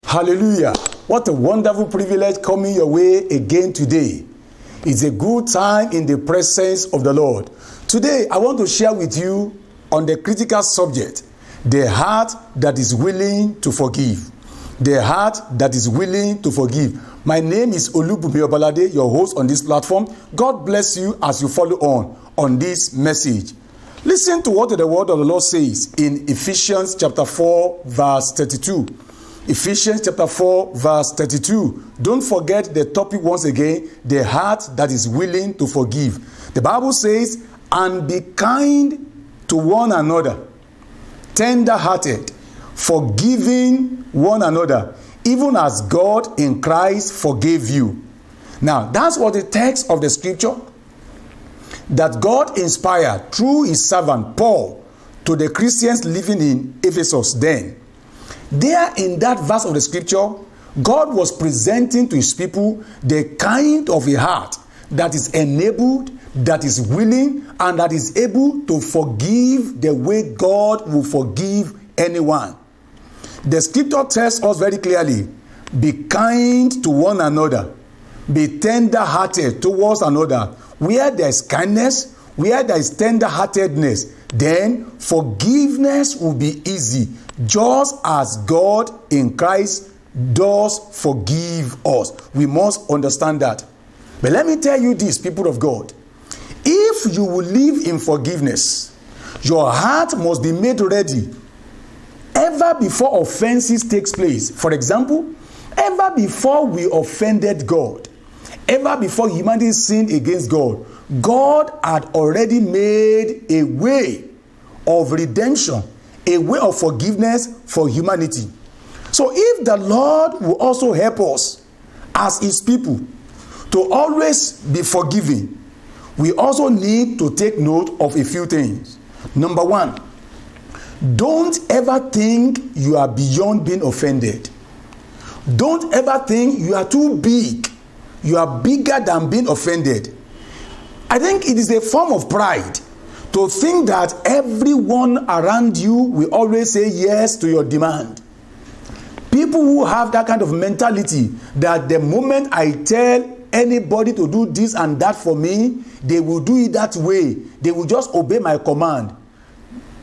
Hallelujah. What a wonderful privilege coming your way again today. It's a good time in the presence of the Lord. Today, I want to share with you on the critical subject, the heart that is willing to forgive. The heart that is willing to forgive. My name is Olubunmi Obalade, your host on this platform. God bless you as you follow on this message. Listen to what the word of the Lord says in Ephesians chapter 4, verse 32. Ephesians chapter 4, verse 32. Don't forget the topic once again, the heart that is willing to forgive. The Bible says, and be kind to one another, tender-hearted, forgiving one another, even as God in Christ forgave you. Now, that's what the text of the scripture that God inspired through his servant Paul to the Christians living in Ephesus then. There in that verse of the scripture, God was presenting to his people the kind of a heart that is enabled, that is willing, and that is able to forgive the way God will forgive anyone. The scripture tells us very clearly, be kind to one another, be tender-hearted towards another. Where there is kindness, where there is tender-heartedness, then forgiveness will be easy, just as God in Christ does forgive us. We must understand that. But let me tell you this, people of God. If you will live in forgiveness, your heart must be made ready ever before offenses takes place. For example, ever before we offended God, ever before humanity sinned against God, God had already made a way of redemption, a way of forgiveness for humanity. So if the Lord will also help us as his people to always be forgiving, we also need to take note of a few things. Number one, don't ever think you are beyond being offended. Don't ever think you are too big. You are bigger than being offended. I think it is a form of pride to think that everyone around you will always say yes to your demand. People who have that kind of mentality that the moment I tell anybody to do this and that for me, they will do it that way. They will just obey my command.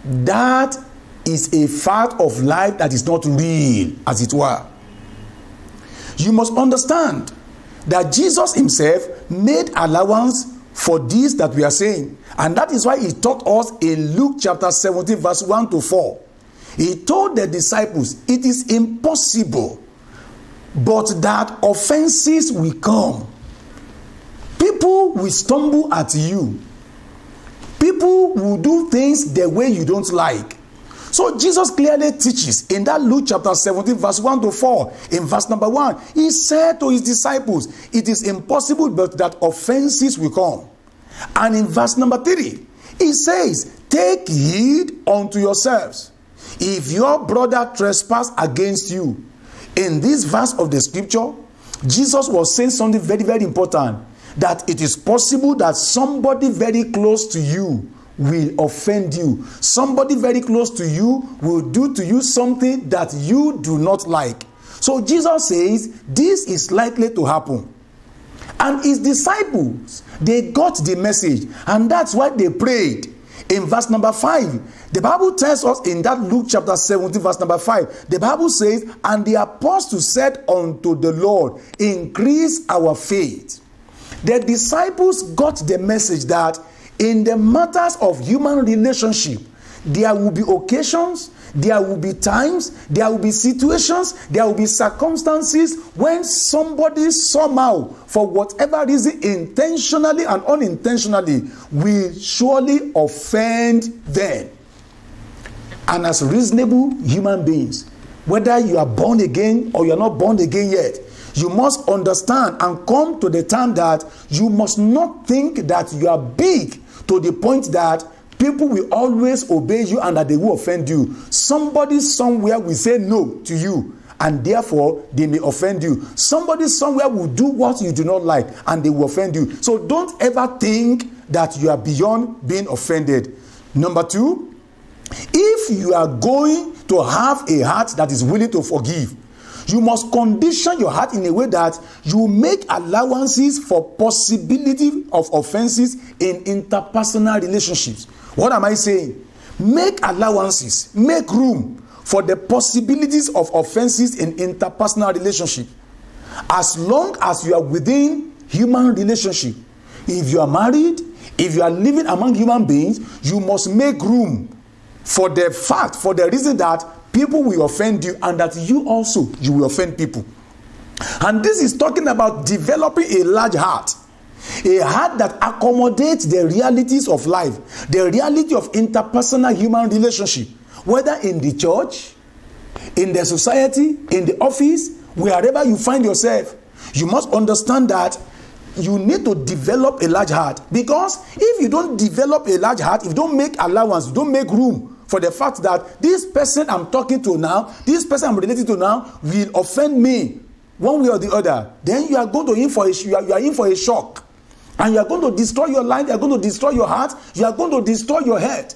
That is a fact of life that is not real, as it were. You must understand that Jesus himself made allowance for this that we are saying. And that is why he taught us in Luke chapter 17, verse 1 to 4. He told the disciples, it is impossible, but that offenses will come. People will stumble at you. People will do things the way you don't like. So Jesus clearly teaches in that Luke chapter 17, verse 1 to 4. In verse number 1, he said to his disciples, it is impossible but that offenses will come. And in verse number 3, he says, take heed unto yourselves. If your brother trespass against you. In this verse of the scripture, Jesus was saying something very, very important. That it is possible that somebody very close to you will offend you. Somebody very close to you will do to you something that you do not like. So Jesus says this is likely to happen. And his disciples, they got the message. And that's why they prayed. In verse number 5, the Bible tells us in that Luke chapter 17, verse number 5, the Bible says, and the apostles said unto the Lord, increase our faith. The disciples got the message that in the matters of human relationship, there will be occasions, there will be times, there will be situations, there will be circumstances when somebody somehow, for whatever reason, intentionally and unintentionally, will surely offend them. And as reasonable human beings, whether you are born again or you are not born again yet, you must understand and come to the term that you must not think that you are big to the point that people will always obey you and that they will offend you. Somebody somewhere will say no to you and therefore they may offend you. Somebody somewhere will do what you do not like and they will offend you. So don't ever think that you are beyond being offended. Number 2, if you are going to have a heart that is willing to forgive, You must condition your heart in a way that you make allowances for possibility of offenses in interpersonal relationships. What am I saying? Make allowances, make room for the possibilities of offenses in interpersonal relationship. As long as you are within human relationship, if you are married, if you are living among human beings, you must make room for the fact, for the reason that people will offend you and that you also, you will offend people. And this is talking about developing a large heart. A heart that accommodates the realities of life, the reality of interpersonal human relationship, whether in the church, in the society, in the office, wherever you find yourself. You must understand that you need to develop a large heart, because if you don't develop a large heart, if you don't make allowance, you don't make room for the fact that this person I'm talking to now, this person I'm related to now will offend me one way or the other, then you are going to you are in for a shock, and you are going to destroy your life, you are going to destroy your heart, you are going to destroy your head.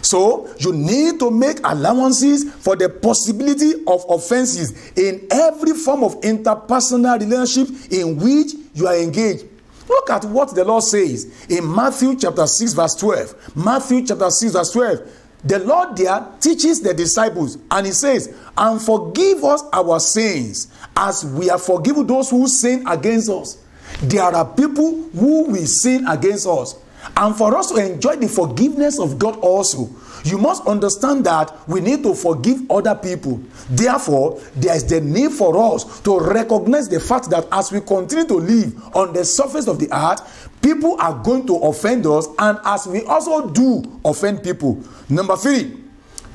So you need to make allowances for the possibility of offenses in every form of interpersonal relationship in which you are engaged. Look at what the Lord says in Matthew chapter 6 verse 12. Matthew chapter 6 verse 12. The Lord there teaches the disciples, and he says, and forgive us our sins as we have forgiven those who sin against us. There are people who will sin against us. And for us to enjoy the forgiveness of God also, you must understand that we need to forgive other people. Therefore, there is the need for us to recognize the fact that as we continue to live on the surface of the earth, people are going to offend us, and as we also do offend people. Number 3,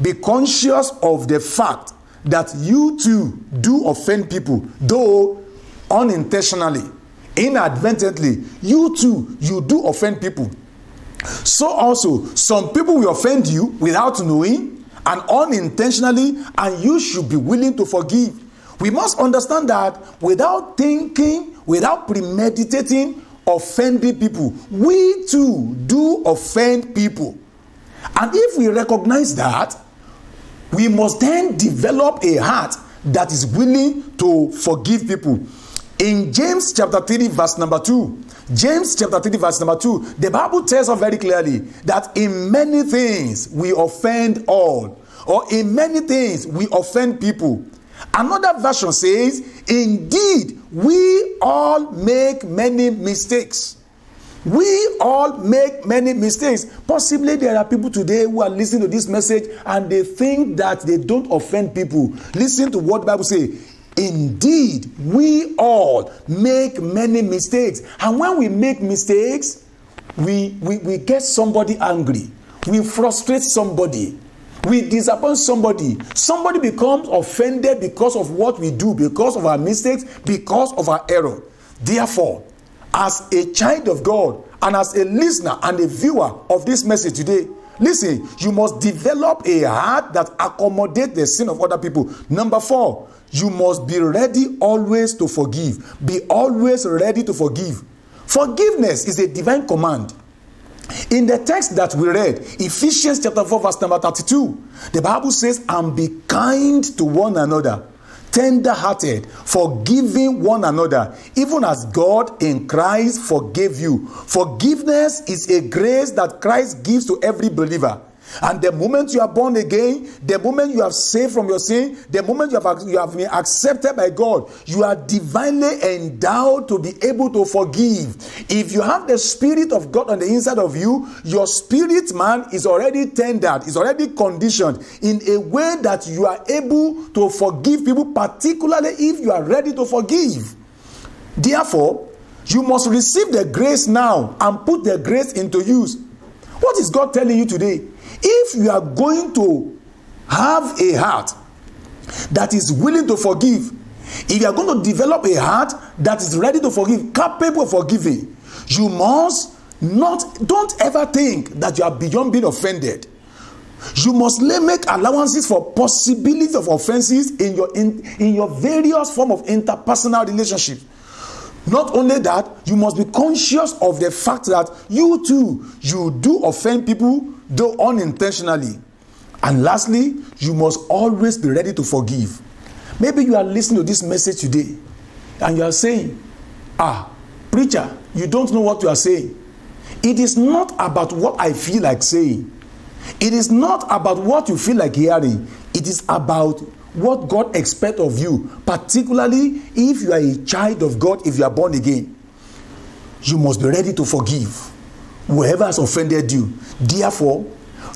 be conscious of the fact that you too do offend people, though unintentionally, inadvertently. You too, you do offend people. So also, some people will offend you without knowing and unintentionally, and you should be willing to forgive. We must understand that without thinking, without premeditating, offending people, we too do offend people. And if we recognize that, we must then develop a heart that is willing to forgive people. In James chapter 3 verse number 2, James chapter 3 verse number 2, the Bible tells us very clearly that in many things we offend all, or in many things we offend people. Another version says, indeed, we all make many mistakes. We all make many mistakes. Possibly there are people today who are listening to this message and they think that they don't offend people. Listen to what the Bible says. Indeed, we all make many mistakes. And when we make mistakes, we get somebody angry. We frustrate somebody. We disappoint somebody. Somebody becomes offended because of what we do, because of our mistakes, because of our error. Therefore, as a child of God and as a listener and a viewer of this message today, listen, you must develop a heart that accommodates the sin of other people. Number 4, you must be ready always to forgive. Be always ready to forgive. Forgiveness is a divine command. In the text that we read, Ephesians chapter 4 verse number 32, the Bible says, and be kind to one another, tender-hearted, forgiving one another, even as God in Christ forgave you. Forgiveness is a grace that Christ gives to every believer. And the moment you are born again, the moment you have saved from your sin, the moment you have been accepted by God, you are divinely endowed to be able to forgive. If you have the Spirit of God on the inside of you, your spirit man is already tendered, is already conditioned in a way that you are able to forgive people, particularly if you are ready to forgive. Therefore, you must receive the grace now and put the grace into use. What is God telling you today? If you are going to have a heart that is willing to forgive, if you are going to develop a heart that is ready to forgive, capable of forgiving, you must don't ever think that you are beyond being offended. You must make allowances for possibilities of offenses in your various form of interpersonal relationships. Not only that, you must be conscious of the fact that you too, you do offend people, though unintentionally. And lastly, you must always be ready to forgive. Maybe you are listening to this message today and you are saying, preacher, you don't know what you are saying. It is not about what I feel like saying. It is not about what you feel like hearing. It is about what God expects of you, particularly if you are a child of God, if you are born again. You must be ready to forgive whoever has offended you. Therefore,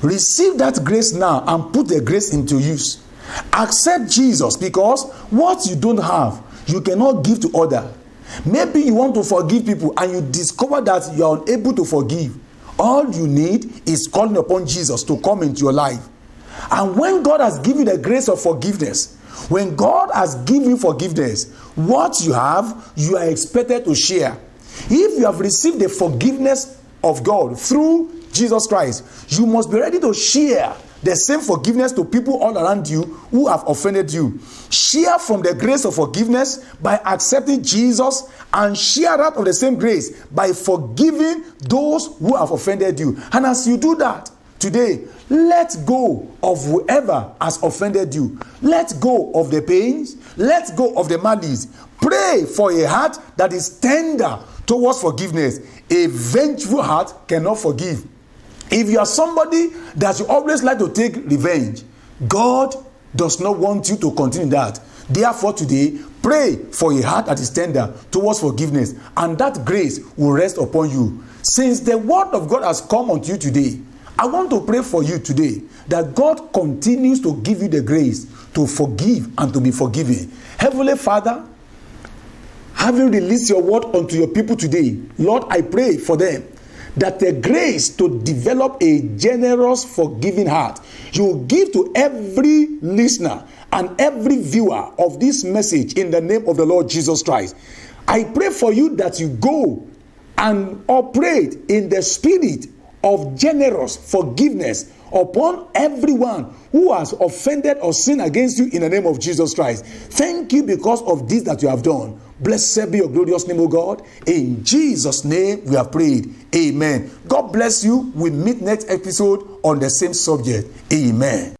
receive that grace now and put the grace into use. Accept Jesus, because what you don't have, you cannot give to others. Maybe you want to forgive people and you discover that you are unable to forgive. All you need is calling upon Jesus to come into your life. And when God has given you the grace of forgiveness, when God has given you forgiveness, what you have, you are expected to share. If you have received the forgiveness of God through Jesus Christ, you must be ready to share the same forgiveness to people all around you who have offended you. Share from the grace of forgiveness by accepting Jesus, and share out of the same grace by forgiving those who have offended you. And as you do that today, let go of whoever has offended you. Let go of the pains. Let go of the malice. Pray for a heart that is tender towards forgiveness. A vengeful heart cannot forgive. If you are somebody that you always like to take revenge, God does not want you to continue that. Therefore today, pray for a heart that is tender towards forgiveness, and that grace will rest upon you. Since the word of God has come unto you today, I want to pray for you today that God continues to give you the grace to forgive and to be forgiven. Heavenly Father, having released your word unto your people today, Lord, I pray for them that the grace to develop a generous, forgiving heart, you will give to every listener and every viewer of this message in the name of the Lord Jesus Christ. I pray for you that you go and operate in the spirit of generous forgiveness upon everyone who has offended or sinned against you in the name of Jesus Christ. Thank you because of this that you have done. Blessed be your glorious name, O God. In Jesus' name we have prayed. Amen. God bless you. We meet next episode on the same subject. Amen.